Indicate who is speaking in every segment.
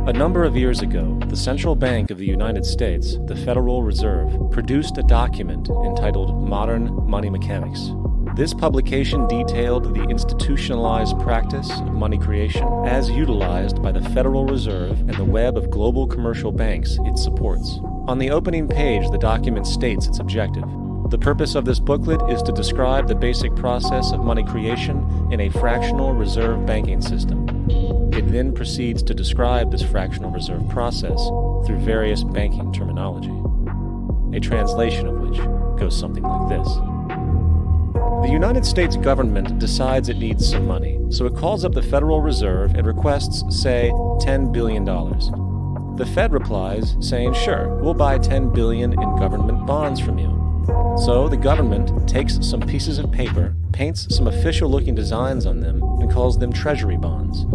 Speaker 1: A number of years ago, the Central Bank of the United States, the Federal Reserve, produced a document entitled Modern Money Mechanics. This publication detailed the institutionalized practice of money creation as utilized by the Federal Reserve and the web of global commercial banks it supports. On the opening page, the document states its objective. The purpose of this booklet is to describe the basic process of money creation in a fractional reserve banking system. It then proceeds to describe this fractional reserve process through various banking terminology, a translation of which goes something like this. The United States government decides it needs some money, so it calls up the Federal Reserve and requests, say, $10 billion. The Fed replies, saying, sure, we'll buy $10 billion in government bonds from you. So the government takes some pieces of paper, paints some official-looking designs on them, and calls them treasury bonds.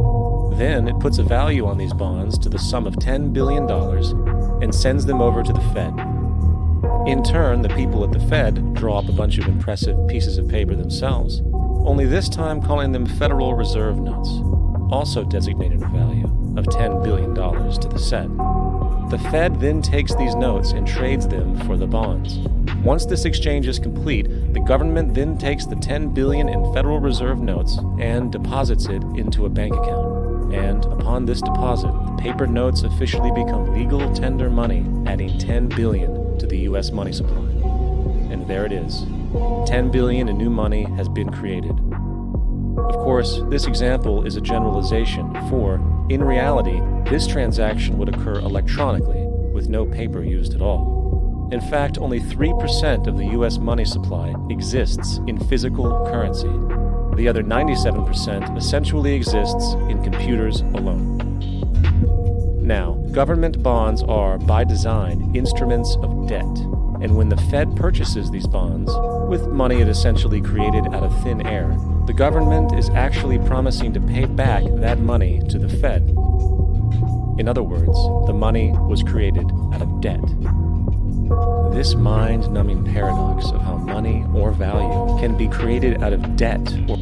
Speaker 1: Then it puts a value on these bonds to the sum of $10 billion and sends them over to the Fed. In turn, the people at the Fed draw up a bunch of impressive pieces of paper themselves, only this time calling them Federal Reserve notes, also designating a value of $10 billion to the Fed. The Fed then takes these notes and trades them for the bonds. Once this exchange is complete, the government then takes the $10 billion in Federal Reserve notes and deposits it into a bank account. And upon this deposit, the paper notes officially become legal tender money, adding $10 billion to the U.S. money supply. And there it is. $10 billion in new money has been created. Of course, this example is a generalization, for, in reality, this transaction would occur electronically, with no paper used at all. In fact, only 3% of the U.S. money supply exists in physical currency. The other 97% essentially exists in computers alone. Now, government bonds are, by design, instruments of debt. And when the Fed purchases these bonds, with money it essentially created out of thin air, the government is actually promising to pay back that money to the Fed. In other words, the money was created out of debt. This mind-numbing paradox of how money or value can be created out of debt or